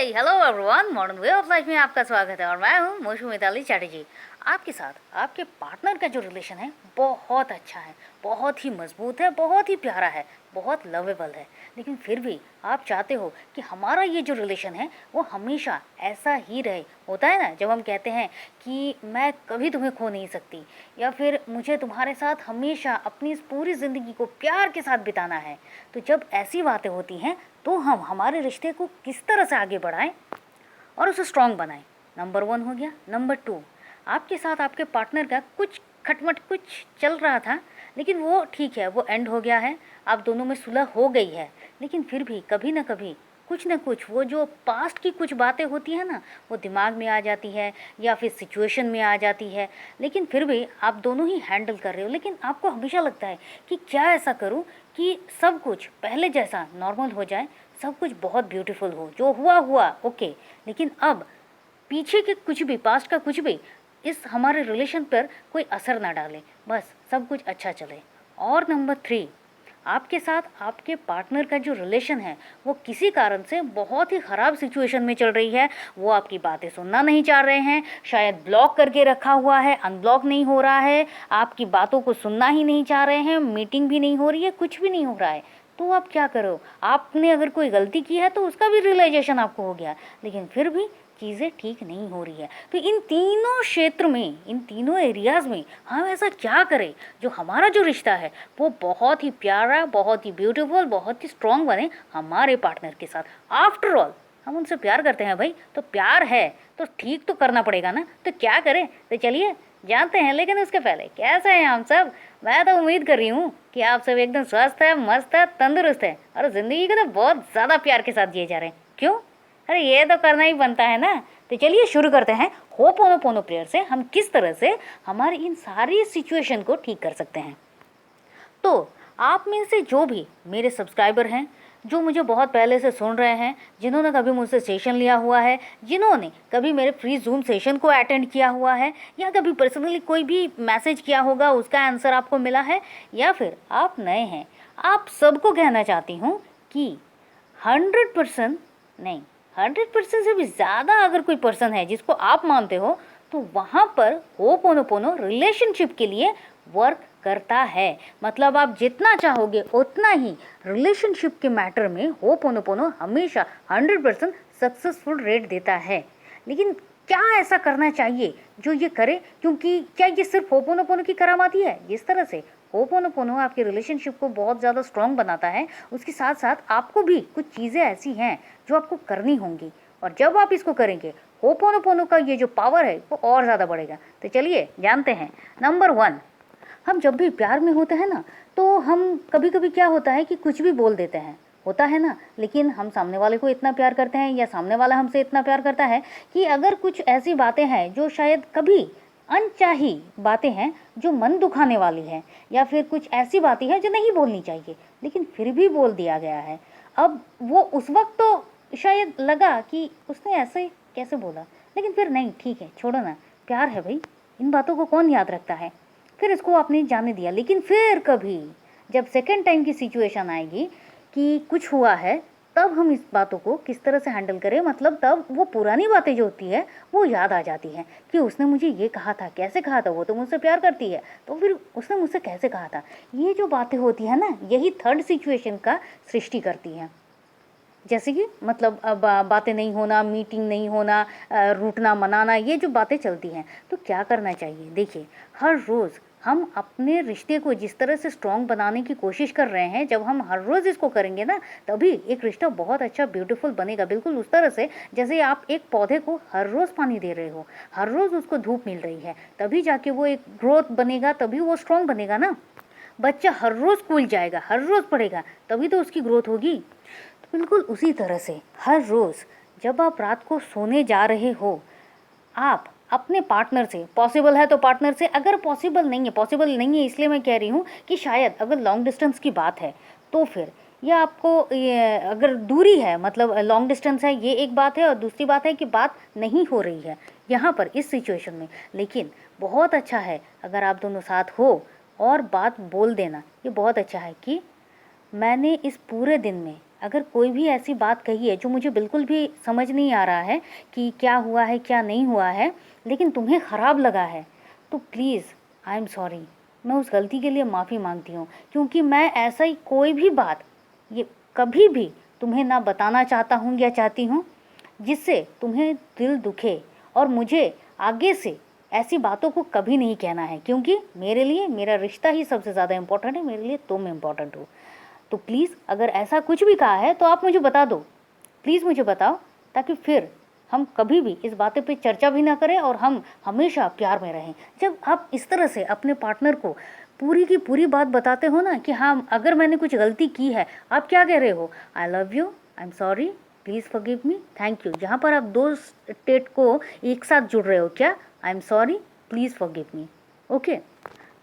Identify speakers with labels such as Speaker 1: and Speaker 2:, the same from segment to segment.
Speaker 1: Hi hello everyone, modern way of life में आपका स्वागत है और मैं हूँ मौसमी मिताली चैटर्जी। आपके साथ आपके पार्टनर का जो रिलेशन है बहुत अच्छा है, बहुत ही मजबूत है, बहुत ही प्यारा है, बहुत लवेबल है। लेकिन फिर भी आप चाहते हो कि हमारा ये जो रिलेशन है वो हमेशा ऐसा ही रहे। होता है ना, जब हम कहते हैं कि मैं कभी तुम्हें खो नहीं सकती, या फिर मुझे तुम्हारे साथ हमेशा अपनी इस पूरी ज़िंदगी को प्यार के साथ बिताना है। तो जब ऐसी बातें होती हैं तो हम हमारे रिश्ते को किस तरह से आगे बढ़ाएं और उसे स्ट्रॉन्ग बनाएं। नंबर 1 हो गया। नंबर 2, आपके साथ आपके पार्टनर का कुछ खटमट कुछ चल रहा था, लेकिन वो ठीक है, वो एंड हो गया है, आप दोनों में सुलह हो गई है। लेकिन फिर भी कभी ना कभी कुछ ना कुछ वो जो पास्ट की कुछ बातें होती हैं ना, वो दिमाग में आ जाती है या फिर सिचुएशन में आ जाती है। लेकिन फिर भी आप दोनों ही हैंडल कर रहे हो, लेकिन आपको हमेशा लगता है कि क्या ऐसा करूं कि सब कुछ पहले जैसा नॉर्मल हो जाए, सब कुछ बहुत ब्यूटीफुल हो, जो हुआ हुआ ओके, लेकिन अब पीछे के कुछ भी, पास्ट का कुछ भी इस हमारे रिलेशन पर कोई असर ना डाले, बस सब कुछ अच्छा चले। और नंबर 3, आपके साथ आपके पार्टनर का जो रिलेशन है वो किसी कारण से बहुत ही ख़राब सिचुएशन में चल रही है। वो आपकी बातें सुनना नहीं चाह रहे हैं, शायद ब्लॉक करके रखा हुआ है, अनब्लॉक नहीं हो रहा है, आपकी बातों को सुनना ही नहीं चाह रहे हैं, मीटिंग भी नहीं हो रही है, कुछ भी नहीं हो रहा है। तो आप क्या करो, आपने अगर कोई गलती की है तो उसका भी रियलाइजेशन आपको हो गया, लेकिन फिर भी चीज़ें ठीक नहीं हो रही है। तो इन तीनों क्षेत्र में, इन तीनों एरियाज़ में हम ऐसा क्या करें जो हमारा जो रिश्ता है वो बहुत ही प्यारा, बहुत ही ब्यूटीफुल, बहुत ही स्ट्रॉन्ग बने हमारे पार्टनर के साथ। आफ्टर ऑल हम उनसे प्यार करते हैं भाई, तो प्यार है तो ठीक तो करना पड़ेगा ना। तो क्या करें, तो चलिए जानते हैं। लेकिन उसके पहले कैसे हैं हम सब? मैं तो उम्मीद कर रही हूँ कि आप सब एकदम स्वस्थ है, मस्त है, तंदुरुस्त है और ज़िंदगी को तो बहुत ज़्यादा प्यार के साथ जिए जा रहे हैं। क्यों? अरे ये तो करना ही बनता है ना। तो चलिए शुरू करते हैं होपोनोपोनो प्रेयर से हम किस तरह से हमारी इन सारी सिचुएशन को ठीक कर सकते हैं। तो आप में से जो भी मेरे सब्सक्राइबर हैं, जो मुझे बहुत पहले से सुन रहे हैं, जिन्होंने कभी मुझसे सेशन लिया हुआ है, जिन्होंने कभी मेरे फ्री जूम सेशन को अटेंड किया हुआ है, या कभी पर्सनली कोई भी मैसेज किया होगा उसका आंसर आपको मिला है, या फिर आप नए हैं, आप सबको कहना चाहती हूँ कि 100% नहीं, 100% से भी ज़्यादा अगर कोई पर्सन है जिसको आप मानते हो, तो वहाँ पर होपोनोपोनो रिलेशनशिप के लिए वर्क करता है। मतलब आप जितना चाहोगे उतना ही रिलेशनशिप के मैटर में होपोनोपोनो हमेशा 100% सक्सेसफुल रेट देता है। लेकिन क्या ऐसा करना चाहिए जो ये करे? क्योंकि क्या ये सिर्फ होपोनोपोनो की करामाती है? जिस तरह से होपोनोपोनो आपके रिलेशनशिप को बहुत ज़्यादा स्ट्रॉन्ग बनाता है, उसके साथ साथ आपको भी कुछ चीज़ें ऐसी हैं जो आपको करनी होंगी, और जब आप इसको करेंगे होपोनोपोनो का ये जो पावर है वो और ज़्यादा बढ़ेगा। तो चलिए जानते हैं। नंबर 1, हम जब भी प्यार में होते हैं ना, तो हम कभी कभी क्या होता है कि कुछ भी बोल देते हैं, होता है ना। लेकिन हम सामने वाले को इतना प्यार करते हैं या सामने वाला हमसे इतना प्यार करता है कि अगर कुछ ऐसी बातें हैं जो शायद कभी अनचाही बातें हैं, जो मन दुखाने वाली है, या फिर कुछ ऐसी बातें हैं जो नहीं बोलनी चाहिए, लेकिन फिर भी बोल दिया गया है। अब वो उस वक्त तो शायद लगा कि उसने ऐसे कैसे बोला, लेकिन फिर नहीं, ठीक है, छोड़ो ना, प्यार है भाई, इन बातों को कौन याद रखता है। फिर इसको आपने जाने दिया। लेकिन फिर कभी जब सेकेंड टाइम की सिचुएशन आएगी कि कुछ हुआ है, तब हम इस बातों को किस तरह से हैंडल करें। मतलब तब वो पुरानी बातें जो होती है वो याद आ जाती हैं कि उसने मुझे ये कहा था, कैसे कहा था, वो तो मुझसे प्यार करती है, तो फिर उसने मुझसे कैसे कहा था। ये जो बातें होती है ना, यही थर्ड सिचुएशन का सृष्टि करती हैं। जैसे कि मतलब बातें नहीं होना, मीटिंग नहीं होना, रूठना मनाना, ये जो बातें चलती हैं, तो क्या करना चाहिए? देखिए, हर रोज़ हम अपने रिश्ते को जिस तरह से स्ट्रॉन्ग बनाने की कोशिश कर रहे हैं, जब हम हर रोज़ इसको करेंगे ना, तभी एक रिश्ता बहुत अच्छा ब्यूटीफुल बनेगा। बिल्कुल उस तरह से जैसे आप एक पौधे को हर रोज़ पानी दे रहे हो, हर रोज़ उसको धूप मिल रही है, तभी जाके वो एक ग्रोथ बनेगा, तभी वो स्ट्रॉन्ग बनेगा ना। बच्चा हर रोज़ स्कूल जाएगा, हर रोज़ पढ़ेगा, तभी तो उसकी ग्रोथ होगी। बिल्कुल उसी तरह से हर रोज़ जब आप रात को सोने जा रहे हो, आप अपने पार्टनर से, पॉसिबल है तो पार्टनर से, अगर पॉसिबल नहीं है इसलिए मैं कह रही हूँ कि शायद अगर लॉन्ग डिस्टेंस की बात है तो फिर, या आपको ये अगर दूरी है, मतलब लॉन्ग डिस्टेंस है, ये एक बात है, और दूसरी बात है कि बात नहीं हो रही है यहाँ पर इस सिचुएशन में। लेकिन बहुत अच्छा है अगर आप दोनों साथ हो और बात बोल देना। ये बहुत अच्छा है कि मैंने इस पूरे दिन में अगर कोई भी ऐसी बात कही है जो मुझे बिल्कुल भी समझ नहीं आ रहा है कि क्या हुआ है क्या नहीं हुआ है, लेकिन तुम्हें ख़राब लगा है, तो प्लीज़ आई एम सॉरी, मैं उस गलती के लिए माफ़ी मांगती हूँ। क्योंकि मैं ऐसा ही कोई भी बात ये कभी भी तुम्हें ना बताना चाहता हूँ या चाहती हूँ जिससे तुम्हें दिल दुखे, और मुझे आगे से ऐसी बातों को कभी नहीं कहना है, क्योंकि मेरे लिए मेरा रिश्ता ही सबसे ज़्यादा इम्पोर्टेंट है, मेरे लिए तुम इम्पोर्टेंट हो। तो प्लीज़ अगर ऐसा कुछ भी कहा है तो आप मुझे बता दो, प्लीज़ मुझे बताओ, ताकि फिर हम कभी भी इस बातें पे चर्चा भी ना करें और हम हमेशा प्यार में रहें। जब आप इस तरह से अपने पार्टनर को पूरी की पूरी बात बताते हो ना कि हाँ अगर मैंने कुछ गलती की है, आप क्या कह रहे हो, आई love you, I am sorry, please forgive me, thank you. जहाँ पर आप दो स्टेट को एक साथ जुड़ रहे हो, क्या आई am sorry, please forgive me. Okay,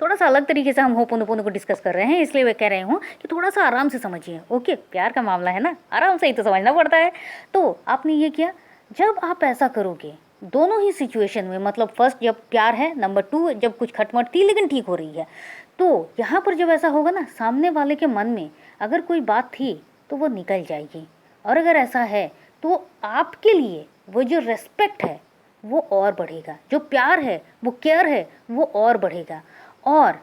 Speaker 1: थोड़ा सा अलग तरीके से हम होपोनोपोनो को डिस्कस कर रहे हैं, इसलिए मैं कह रही हूँ कि थोड़ा सा आराम से समझिए। ओके, प्यार का मामला है ना, आराम से ही तो समझना पड़ता है। तो आपने ये किया, जब आप ऐसा करोगे दोनों ही सिचुएशन में, मतलब फर्स्ट जब प्यार है, नंबर 2 जब कुछ खटमट थी लेकिन ठीक हो रही है, तो यहाँ पर जब ऐसा होगा ना, सामने वाले के मन में अगर कोई बात थी तो वो निकल जाएगी। और अगर ऐसा है तो आपके लिए वो जो रेस्पेक्ट है वो और बढ़ेगा, जो प्यार है वो केयर है वो और बढ़ेगा। और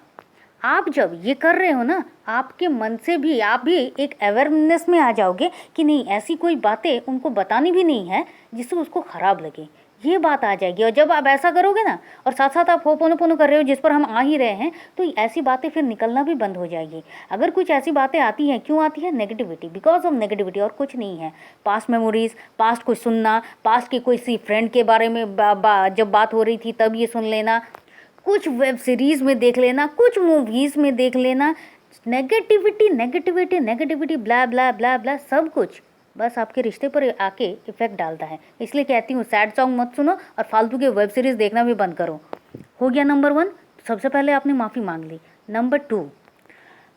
Speaker 1: आप जब ये कर रहे हो ना, आपके मन से भी आप भी एक अवेयरनेस में आ जाओगे कि नहीं, ऐसी कोई बातें उनको बतानी भी नहीं है जिससे उसको ख़राब लगे, ये बात आ जाएगी। और जब आप ऐसा करोगे ना, और साथ साथ आप होपोनोपोनो कर रहे हो जिस पर हम आ ही रहे हैं, तो ऐसी बातें फिर निकलना भी बंद हो जाएगी। अगर कुछ ऐसी बातें आती हैं, क्यों आती है, नेगेटिविटी, बिकॉज ऑफ नेगेटिविटी, और कुछ नहीं है। पास्ट मेमोरीज, पास्ट कुछ सुनना, पास्ट की कोई सी फ्रेंड के बारे में जब बात हो रही थी तब ये सुन लेना, कुछ वेब सीरीज़ में देख लेना, कुछ मूवीज़ में देख लेना, नेगेटिविटी नेगेटिविटी नेगेटिविटी, ब्ला ब्ला ब्ला ब्ला, सब कुछ बस आपके रिश्ते पर आके इफ़ेक्ट डालता है। इसलिए कहती हूँ सैड सॉन्ग मत सुनो और फालतू के वेब सीरीज़ देखना भी बंद करो। हो गया नंबर 1, सबसे पहले आपने माफ़ी मांग ली। नंबर 2,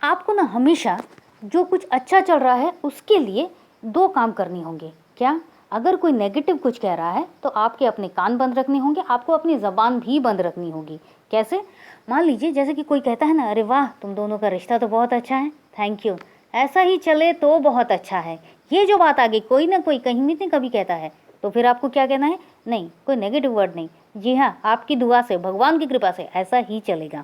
Speaker 1: आपको ना हमेशा जो कुछ अच्छा चल रहा है उसके लिए 2 काम करने होंगे। क्या? अगर कोई नेगेटिव कुछ कह रहा है तो आपके अपने कान बंद रखने होंगे, आपको अपनी ज़बान भी बंद रखनी होगी। कैसे? मान लीजिए जैसे कि कोई कहता है ना, अरे वाह तुम दोनों का रिश्ता तो बहुत अच्छा है, थैंक यू, ऐसा ही चले तो बहुत अच्छा है। ये जो बात आगे कोई ना कोई कहीं नहीं कभी कहता है, तो फिर आपको क्या कहना है? नहीं, कोई नेगेटिव वर्ड नहीं, जी हाँ, आपकी दुआ से, भगवान की कृपा से ऐसा ही चलेगा।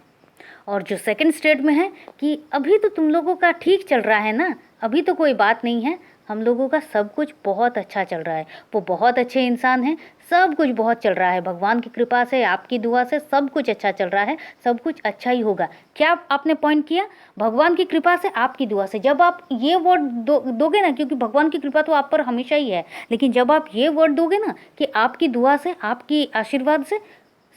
Speaker 1: और जो सेकंड स्टेट में है कि अभी तो तुम लोगों का ठीक चल रहा है ना, अभी तो कोई बात नहीं है, हम लोगों का सब कुछ बहुत अच्छा चल रहा है, वो बहुत अच्छे इंसान हैं, सब कुछ बहुत चल रहा है, भगवान की कृपा से, आपकी दुआ से सब कुछ अच्छा चल रहा है, सब कुछ अच्छा ही होगा। क्या आपने पॉइंट किया? भगवान की कृपा से, आपकी दुआ से। जब आप ये वर्ड दोगे ना, क्योंकि भगवान की कृपा तो आप पर हमेशा ही है, लेकिन जब आप ये वर्ड दोगे ना कि आपकी दुआ से, आपकी आशीर्वाद से,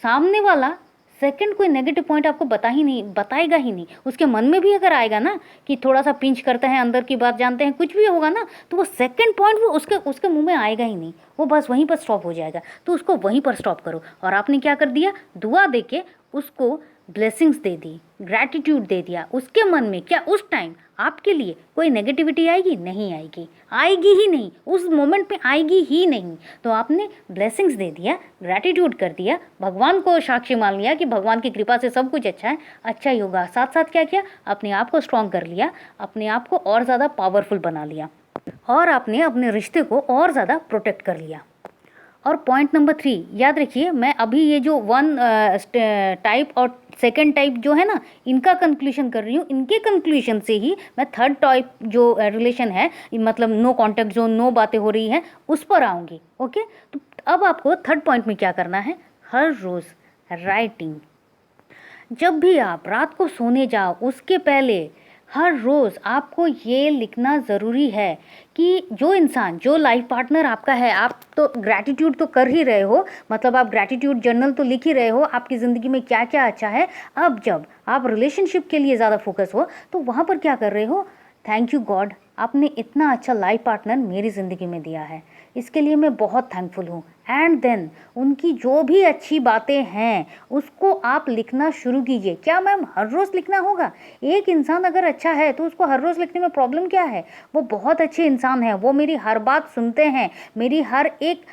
Speaker 1: सामने वाला सेकंड कोई नेगेटिव पॉइंट आपको बताएगा ही नहीं। उसके मन में भी अगर आएगा ना कि थोड़ा सा पिंच करते हैं, अंदर की बात जानते हैं, कुछ भी होगा ना, तो वो सेकंड पॉइंट वो उसके मुंह में आएगा ही नहीं, वो बस वहीं पर स्टॉप हो जाएगा। तो उसको वहीं पर स्टॉप करो। और आपने क्या कर दिया? दुआ दे के उसको ब्लेसिंग्स दे दी, ग्रैटिट्यूड दे दिया। उसके मन में क्या उस टाइम आपके लिए कोई नेगेटिविटी आएगी? नहीं आएगी, आएगी ही नहीं, उस मोमेंट पे आएगी ही नहीं। तो आपने ब्लेसिंग्स दे दिया, ग्रैटिट्यूड कर दिया, भगवान को साक्षी मान लिया कि भगवान की कृपा से सब कुछ अच्छा है, अच्छा ही होगा। साथ साथ क्या किया? अपने आप को स्ट्रॉन्ग कर लिया, अपने आप को और ज़्यादा पावरफुल बना लिया, और आपने अपने रिश्ते को और ज़्यादा प्रोटेक्ट कर लिया। और पॉइंट नंबर 3 याद रखिए, मैं अभी ये जो 1 टाइप और सेकंड टाइप जो है ना, इनका कंक्लूशन कर रही हूँ। इनके कंक्लूशन से ही मैं थर्ड टाइप जो रिलेशन है, मतलब नो कॉन्टैक्ट जोन, नो बातें हो रही हैं, उस पर आऊँगी। ओके, तो अब आपको थर्ड पॉइंट में क्या करना है? हर रोज़ राइटिंग। जब भी आप रात को सोने जाओ उसके पहले हर रोज़ आपको ये लिखना ज़रूरी है कि जो इंसान, जो लाइफ पार्टनर आपका है, आप तो ग्रैटिट्यूड तो कर ही रहे हो, मतलब आप ग्रैटिट्यूड जर्नल तो लिख ही रहे हो, आपकी ज़िंदगी में क्या क्या अच्छा है। अब जब आप रिलेशनशिप के लिए ज़्यादा फोकस हो तो वहाँ पर क्या कर रहे हो? थैंक यू गॉड, आपने इतना अच्छा लाइफ पार्टनर मेरी ज़िंदगी में दिया है, इसके लिए मैं बहुत थैंकफुल हूँ। एंड देन उनकी जो भी अच्छी बातें हैं उसको आप लिखना शुरू कीजिए। क्या मैम हर रोज़ लिखना होगा? एक इंसान अगर अच्छा है तो उसको हर रोज़ लिखने में प्रॉब्लम क्या है? वो बहुत अच्छे इंसान हैं, वो मेरी हर बात सुनते हैं, मेरी हर एक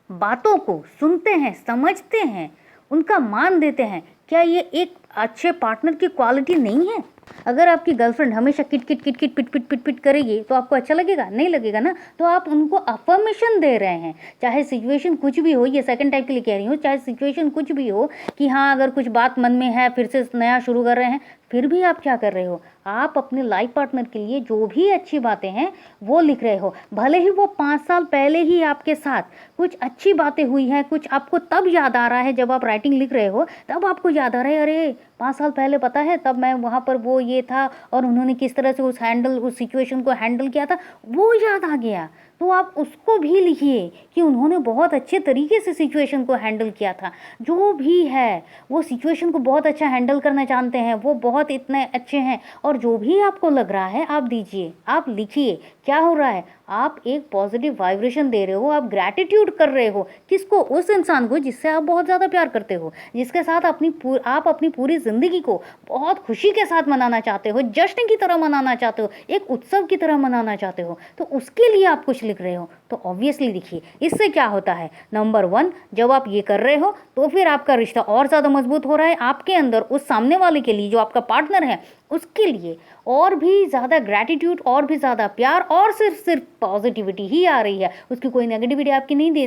Speaker 1: बातों को सुनते हैं, समझते हैं, उनका मान देते हैं। क्या ये एक अच्छे पार्टनर की क्वालिटी नहीं है? अगर आपकी गर्लफ्रेंड हमेशा किट किट किट किट पिट पिट पिट पिट करेगी तो आपको अच्छा लगेगा? नहीं लगेगा ना। तो आप उनको अफर्मेशन दे रहे हैं, चाहे सिचुएशन कुछ भी हो, ये सेकंड टाइप के लिए कह रही हूँ, चाहे सिचुएशन कुछ भी हो कि हाँ अगर कुछ बात मन में है, फिर से नया शुरू कर रहे हैं, फिर भी आप क्या कर रहे हो, आप अपने लाइफ पार्टनर के लिए जो भी अच्छी बातें हैं वो लिख रहे हो। भले ही वो 5 साल पहले ही आपके साथ कुछ अच्छी बातें हुई हैं, कुछ आपको तब याद आ रहा है, जब आप राइटिंग लिख रहे हो तब आपको याद आ रहा है, अरे 5 साल पहले पता है तब मैं वहाँ पर वो ये था और उन्होंने किस तरह से उस सिचुएशन को हैंडल किया था, वो याद आ गया। तो आप उसको भी लिखिए कि उन्होंने बहुत अच्छे तरीके से सिचुएशन को हैंडल किया था। जो भी है वो सिचुएशन को बहुत अच्छा हैंडल करना जानते हैं, वो बहुत इतने अच्छे हैं। और जो भी आपको लग रहा है आप दीजिए, आप लिखिए। क्या हो रहा है, आप एक पॉजिटिव वाइब्रेशन दे रहे हो, आप ग्रैटिट्यूड कर रहे हो। किसको? उस इंसान को जिससे आप बहुत ज़्यादा प्यार करते हो, जिसके साथ आप अपनी पूरी ज़िंदगी को बहुत खुशी के साथ मनाना चाहते हो, जश्न की तरह मनाना चाहते हो, एक उत्सव की तरह मनाना चाहते हो। तो उसके लिए आप कुछ लिख रहे हो तो ऑब्वियसली लिखिए। इससे क्या होता है, नंबर 1, जब आप ये कर रहे हो तो फिर आपका रिश्ता और ज़्यादा मजबूत हो रहा है। आपके अंदर उस सामने वाले के लिए, जो आपका पार्टनर है, उसके लिए और भी ज़्यादा ग्रैटिट्यूड, और भी ज़्यादा प्यार, और सिर्फ पॉजिटिविटी ही आ रही है। उसकी कोई नेगेटिविटी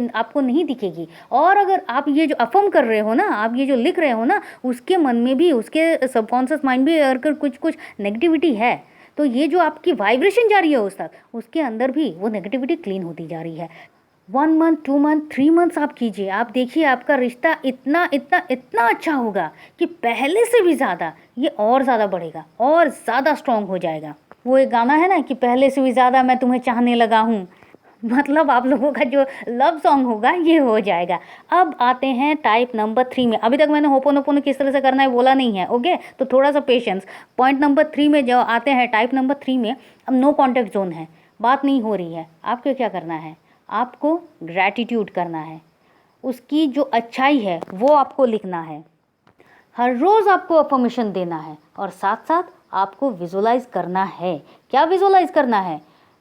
Speaker 1: आपको नहीं दिखेगी। और अगर आप ये जो अफर्म कर रहे हो ना, आप ये जो लिख रहे हो ना, उसके मन में भी, उसके सबकॉन्शियस माइंड में अगर कुछ नेगेटिविटी है तो ये जो आपकी वाइब्रेशन जा रही है उस तक, उसके अंदर भी वो नेगेटिविटी क्लीन होती जा रही है। 1 मंथ, 2 मंथ, 3 मंथ्स आप कीजिए, आप देखिए आपका रिश्ता इतना इतना इतना अच्छा होगा कि पहले से भी ज़्यादा ये और ज़्यादा बढ़ेगा और ज़्यादा स्ट्रॉन्ग हो जाएगा। वो एक गाना है ना कि पहले से भी ज़्यादा मैं तुम्हें चाहने लगा हूँ, मतलब आप लोगों का जो लव सॉन्ग होगा ये हो जाएगा। अब आते हैं टाइप नंबर 3 में। अभी तक मैंने होपोनोपोनो किस तरह से करना है बोला नहीं है, ओके, तो थोड़ा सा पेशेंस। पॉइंट नंबर 3 में जो आते हैं, टाइप नंबर 3 में, अब नो कॉन्टैक्ट जोन है, बात नहीं हो रही है, आपको क्या करना है, आपको ग्रैटिट्यूड करना है, उसकी जो अच्छाई है वो आपको लिखना है, हर रोज़ आपको अफर्मेशन देना है, और साथ साथ आपको विजुलाइज करना है। क्या विजुलाइज करना है,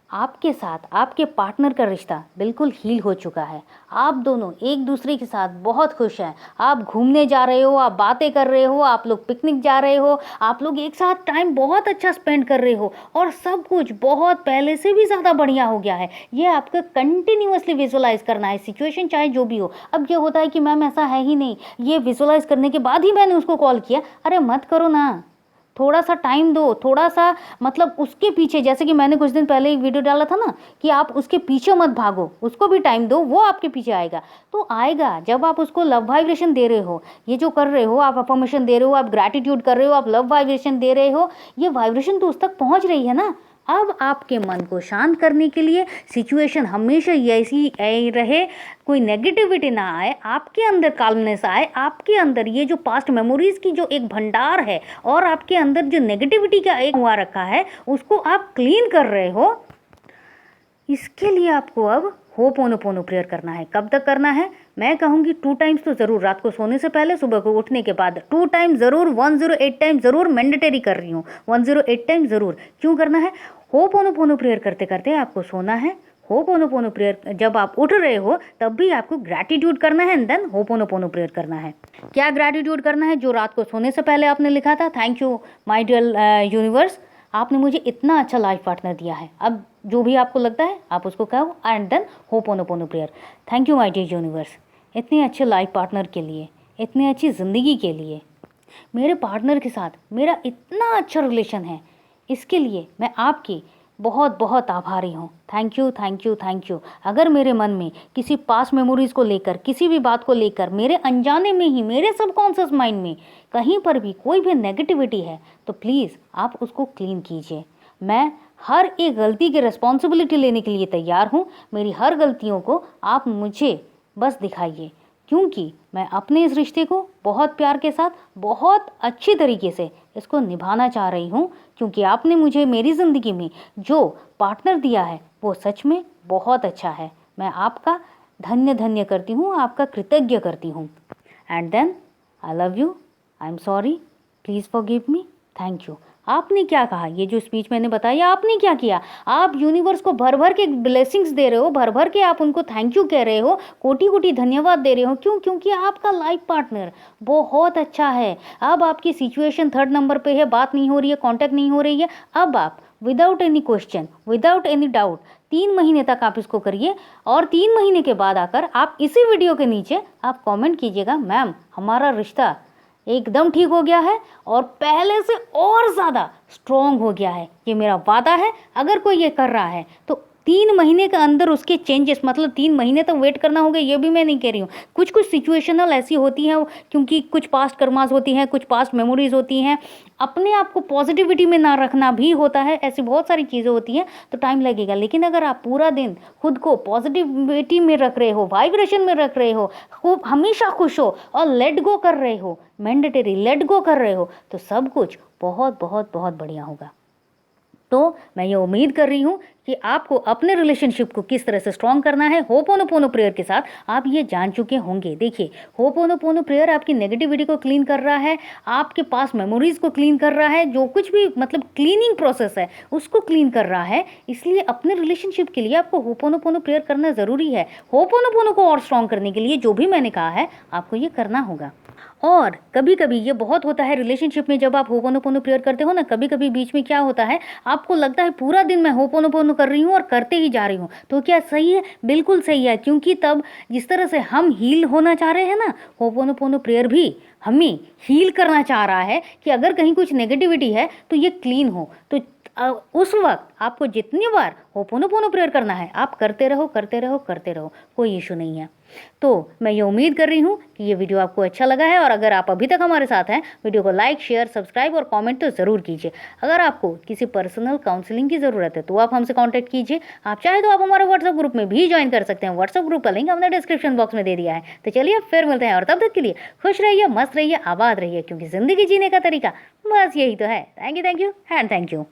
Speaker 1: आपके साथ आपके पार्टनर का रिश्ता बिल्कुल हील हो चुका है, आप दोनों एक दूसरे के साथ बहुत खुश हैं, आप घूमने जा रहे हो, आप बातें कर रहे हो, आप लोग पिकनिक जा रहे हो, आप लोग एक साथ टाइम बहुत अच्छा स्पेंड कर रहे हो, और सब कुछ बहुत पहले से भी ज़्यादा बढ़िया हो गया है। ये आपको कंटिन्यूअसली विजुलाइज करना है, सिचुएशन चाहे जो भी हो। अब ये होता है कि मैम ऐसा है ही नहीं, ये विजुलाइज करने के बाद ही मैंने उसको कॉल किया, अरे मत करो ना, थोड़ा सा टाइम दो, थोड़ा सा, मतलब उसके पीछे, जैसे कि मैंने कुछ दिन पहले एक वीडियो डाला था ना कि आप उसके पीछे मत भागो, उसको भी टाइम दो, वो आपके पीछे आएगा। तो आएगा जब आप उसको लव वाइब्रेशन दे रहे हो, ये जो कर रहे हो, आप अफर्मेशन दे रहे हो, आप ग्रैटिट्यूड कर रहे हो, आप लव वाइब्रेशन दे रहे हो, ये वाइब्रेशन तो उस तक पहुंच रही है ना। अब आपके मन को शांत करने के लिए, सिचुएशन हमेशा ऐसी रहे, कोई नेगेटिविटी ना आए, आपके अंदर काल्मनेस आए, आपके अंदर ये जो पास्ट मेमोरीज की जो एक भंडार है, और आपके अंदर जो नेगेटिविटी का एक हुआ रखा है, उसको आप क्लीन कर रहे हो, इसके लिए आपको अब होपोनोपोनो प्रेयर करना है। कब तक करना है, मैं कहूँगी 2 टाइम्स तो ज़रूर, रात को सोने से पहले, सुबह को उठने के बाद 2 टाइम ज़रूर, 108 टाइम ज़रूर, मैंडेटरी कर रही हूँ, 108 टाइम ज़रूर। क्यों करना है, होपोनोपोनो प्रेयर करते करते आपको सोना है, होपोनोपोनो प्रेयर जब आप उठ रहे हो तब भी आपको ग्रैटिट्यूड करना है, एंड देन होपोनोपोनो प्रेयर करना है। क्या ग्रैटिट्यूड करना है, जो रात को सोने से पहले आपने लिखा था, thank you my dear universe, आपने मुझे इतना अच्छा लाइफ पार्टनर दिया है। अब जो भी आपको लगता है आप उसको कहो, and then ho'oponopono prayer, thank you my dear universe, इतने अच्छे लाइफ पार्टनर के लिए, इतनी अच्छी ज़िंदगी के लिए, मेरे पार्टनर के साथ मेरा इतना अच्छा रिलेशन है, इसके लिए मैं आपकी बहुत बहुत आभारी हूँ। Thank you thank you thank you. अगर मेरे मन में किसी पास्ट मेमोरीज़ को लेकर, किसी भी बात को लेकर, मेरे अनजाने में ही, मेरे सबकॉन्शियस माइंड में कहीं पर भी कोई भी नेगेटिविटी है, तो प्लीज़ आप उसको क्लीन कीजिए। मैं हर एक गलती की रिस्पॉन्सिबिलिटी लेने के लिए तैयार हूँ। मेरी हर गलतियों को आप मुझे बस दिखाइए, क्योंकि मैं अपने इस रिश्ते को बहुत प्यार के साथ, बहुत अच्छी तरीके से इसको निभाना चाह रही हूँ, क्योंकि आपने मुझे मेरी ज़िंदगी में जो पार्टनर दिया है वो सच में बहुत अच्छा है। मैं आपका धन्य करती हूँ, आपका कृतज्ञ करती हूँ। And then I love you, I am sorry, please forgive me, thank you. आपने क्या कहा, ये जो स्पीच मैंने बताया आपने क्या किया। आप यूनिवर्स को भर भर के ब्लेसिंग्स दे रहे हो, भर भर के आप उनको थैंक यू कह रहे हो, कोटि कोटि धन्यवाद दे रहे हो। क्यों? क्योंकि आपका लाइफ पार्टनर बहुत अच्छा है। अब आपकी सिचुएशन 3rd नंबर पे है, बात नहीं हो रही है, कांटेक्ट नहीं हो रही है। अब आप without any question, without any doubt 3 महीने तक आप इसको करिए, और 3 महीने के बाद आकर आप इसी वीडियो के नीचे आप कमेंट कीजिएगा, मैम हमारा रिश्ता एकदम ठीक हो गया है और पहले से और ज़्यादा स्ट्रॉन्ग हो गया है। ये मेरा वादा है। अगर कोई ये कर रहा है तो 3 महीने के अंदर उसके चेंजेस, मतलब 3 महीने तक वेट करना होगा, ये भी मैं नहीं कह रही हूँ। कुछ कुछ सिचुएशनल ऐसी होती हैं, क्योंकि कुछ पास्ट कर्मास होती हैं, कुछ पास्ट मेमोरीज होती हैं, अपने आप को पॉजिटिविटी में ना रखना भी होता है, ऐसी बहुत सारी चीज़ें होती हैं, तो टाइम लगेगा। लेकिन अगर आप पूरा दिन खुद को पॉजिटिविटी में रख रहे हो, वाइब्रेशन में रख रहे हो, खूब हमेशा खुश हो और लेट गो कर रहे हो, मैंडेटरी लेट गो कर रहे हो, तो सब कुछ बहुत बहुत बहुत बढ़िया होगा। तो मैं ये उम्मीद कर रही हूँ कि आपको अपने रिलेशनशिप को किस तरह से स्ट्रॉन्ग करना है होपोनोपोनो प्रेयर के साथ आप ये जान चुके होंगे। देखिए, होपोनोपोनो प्रेयर आपकी नेगेटिविटी को क्लीन कर रहा है, आपके पास मेमोरीज को क्लीन कर रहा है, जो कुछ भी मतलब क्लीनिंग प्रोसेस है उसको क्लीन कर रहा है। इसलिए अपने रिलेशनशिप के लिए आपको होपोनोपोनो प्रेयर करना ज़रूरी है। होपोनोपोनो को और स्ट्रॉन्ग करने के लिए जो भी मैंने कहा है आपको ये करना होगा। और कभी कभी ये बहुत होता है रिलेशनशिप में, जब आप होपोनोपोनो प्रेयर करते हो ना, कभी कभी बीच में क्या होता है, आपको लगता है पूरा दिन मैं होपोनोपोनो कर रही हूँ और करते ही जा रही हूँ। तो क्या सही है? बिल्कुल सही है, क्योंकि तब जिस तरह से हम हील होना चाह रहे हैं ना, होपोनोपोनो प्रेयर भी हमें हील करना चाह रहा है कि अगर कहीं कुछ नेगेटिविटी है तो ये क्लीन हो। तो उस वक्त आपको जितनी बार होपोनोपोनो प्रेयर करना है आप करते रहो, करते रहो, करते रहो, कोई इशू नहीं है। तो मैं ये उम्मीद कर रही हूँ कि ये वीडियो आपको अच्छा लगा है, और अगर आप अभी तक हमारे साथ हैं, वीडियो को लाइक, शेयर, सब्सक्राइब और कमेंट तो ज़रूर कीजिए। अगर आपको किसी पर्सनल काउंसलिंग की ज़रूरत है तो आप हमसे कांटेक्ट कीजिए। आप चाहे तो आप हमारे व्हाट्सएप ग्रुप में भी ज्वाइन कर सकते हैं। व्हाट्सएप ग्रुप का लिंक हमने डिस्क्रिप्शन बॉक्स में दे दिया है। तो चलिए फिर मिलते हैं, और तब तक के लिए खुश रहिए, मस्त रहिए, आबाद रहिए, क्योंकि ज़िंदगी जीने का तरीका बस यही तो है। Thank you and thank you.